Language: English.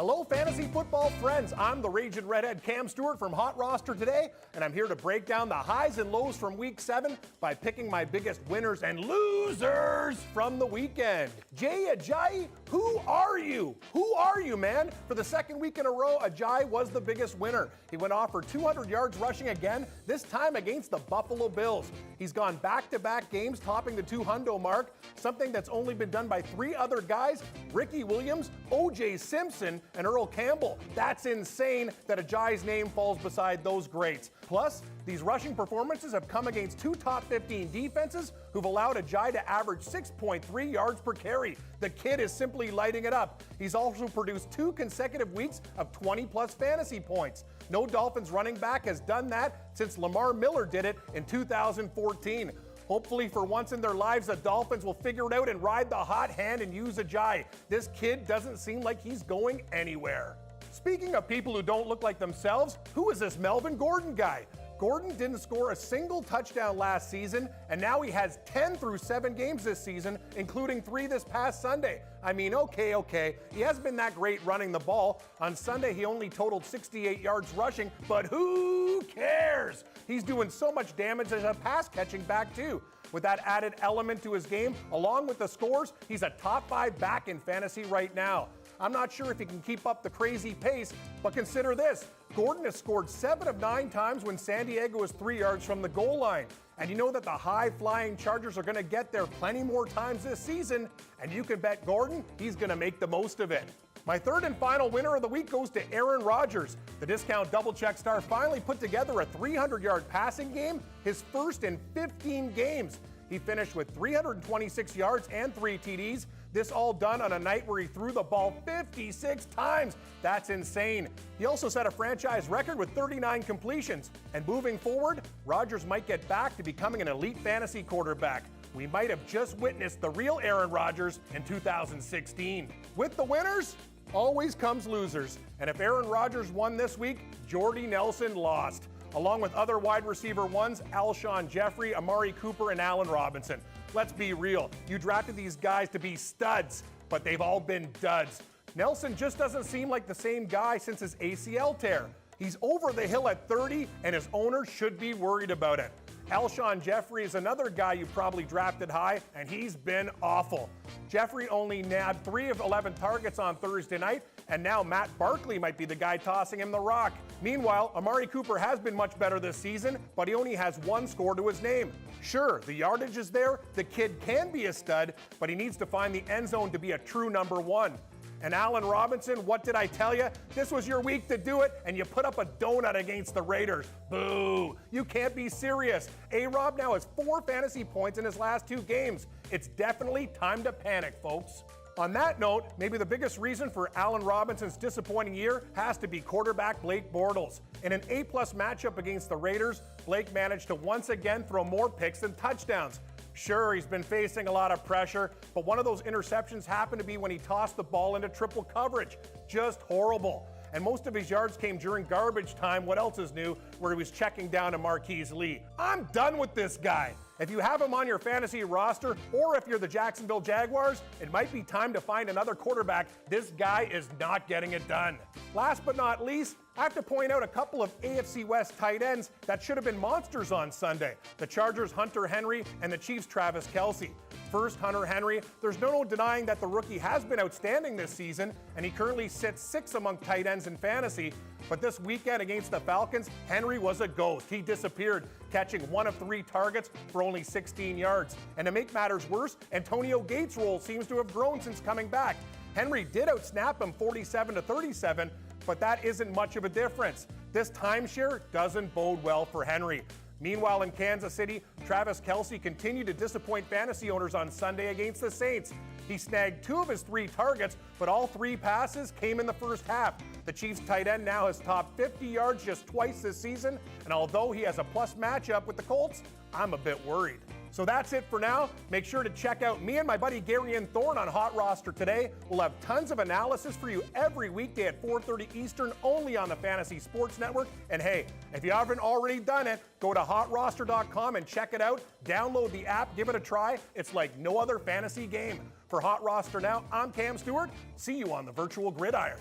Hello, fantasy football friends. I'm the Raging Redhead Cam Stewart from HotRoster Today, and I'm here to break down the highs and lows from Week 7 by picking my biggest winners and losers from the weekend. Jay Ajayi, who are you? Who are you, man? For the second week in a row, Ajayi was the biggest winner. He went off for 200 yards rushing again, this time against the Buffalo Bills. He's gone back-to-back games topping the 200 mark, something that's only been done by 3 other guys, Ricky Williams, O.J. Simpson, and Earl Campbell. That's insane that Ajayi's name falls beside those greats. Plus, these rushing performances have come against 2 top 15 defenses who've allowed Ajayi to average 6.3 yards per carry. The kid is simply lighting it up. He's also produced 2 consecutive weeks of 20-plus fantasy points. No Dolphins running back has done that since Lamar Miller did it in 2014. Hopefully for once in their lives, the Dolphins will figure it out and ride the hot hand and use Ajayi. This kid doesn't seem like he's going anywhere. Speaking of people who don't look like themselves, who is this Melvin Gordon guy? Gordon didn't score a single touchdown last season, and now he has 10 through 7 games this season, including 3 this past Sunday. I mean, okay. He hasn't been that great running the ball. On Sunday, he only totaled 68 yards rushing, but who cares? He's doing so much damage as a pass-catching back, too. With that added element to his game, along with the scores, he's a top 5 back in fantasy right now. I'm not sure if he can keep up the crazy pace, but consider this. Gordon has scored 7 of 9 times when San Diego is 3 yards from the goal line. And you know that the high-flying Chargers are going to get there plenty more times this season, and you can bet Gordon, he's going to make the most of it. My third and final winner of the week goes to Aaron Rodgers. The discount double-check star finally put together a 300-yard passing game, his first in 15 games. He finished with 326 yards and 3 TDs. This all done on a night where he threw the ball 56 times. That's insane. He also set a franchise record with 39 completions. And moving forward, Rodgers might get back to becoming an elite fantasy quarterback. We might have just witnessed the real Aaron Rodgers in 2016. With the winners, always comes losers. And if Aaron Rodgers won this week, Jordy Nelson lost, along with other wide receiver ones, Alshon Jeffrey, Amari Cooper, and Allen Robinson. Let's be real. You drafted these guys to be studs, but they've all been duds. Nelson just doesn't seem like the same guy since his ACL tear. He's over the hill at 30, and his owner should be worried about it. Alshon Jeffrey is another guy you probably drafted high, and he's been awful. Jeffrey only nabbed 3 of 11 targets on Thursday night, and now Matt Barkley might be the guy tossing him the rock. Meanwhile, Amari Cooper has been much better this season, but he only has 1 score to his name. Sure, the yardage is there, the kid can be a stud, but he needs to find the end zone to be a true number 1. And Allen Robinson, what did I tell you? This was your week to do it, and you put up a donut against the Raiders. Boo! You can't be serious. A-Rob now has 4 fantasy points in his last 2 games. It's definitely time to panic, folks. On that note, maybe the biggest reason for Allen Robinson's disappointing year has to be quarterback Blake Bortles. In an A-plus matchup against the Raiders, Blake managed to once again throw more picks than touchdowns. Sure, he's been facing a lot of pressure, but one of those interceptions happened to be when he tossed the ball into triple coverage. Just horrible. And most of his yards came during garbage time, what else is new, where he was checking down to Marquise Lee. I'm done with this guy. If you have him on your fantasy roster, or if you're the Jacksonville Jaguars, it might be time to find another quarterback. This guy is not getting it done. Last but not least, I have to point out a couple of AFC West tight ends that should have been monsters on Sunday. The Chargers' Hunter Henry and the Chiefs' Travis Kelce. First, Hunter Henry, there's no denying that the rookie has been outstanding this season, and he currently sits 6th among tight ends in fantasy. But this weekend against the Falcons, Henry was a ghost. He disappeared, catching 1 of 3 targets for only 16 yards. And to make matters worse, Antonio Gates' role seems to have grown since coming back. Henry did outsnap him 47-37, but that isn't much of a difference. This timeshare doesn't bode well for Henry. Meanwhile, in Kansas City, Travis Kelce continued to disappoint fantasy owners on Sunday against the Saints. He snagged 2 of his 3 targets, but all 3 passes came in the first half. The Chiefs tight end now has topped 50 yards just twice this season, and although he has a plus matchup with the Colts, I'm a bit worried. So that's it for now. Make sure to check out me and my buddy Gary and Thorne on HotRoster Today. We'll have tons of analysis for you every weekday at 4:30 Eastern, only on the Fantasy Sports Network. And hey, if you haven't already done it, go to HotRoster.com and check it out. Download the app, give it a try. It's like no other fantasy game. For HotRoster Now, I'm Cam Stewart. See you on the virtual gridiron.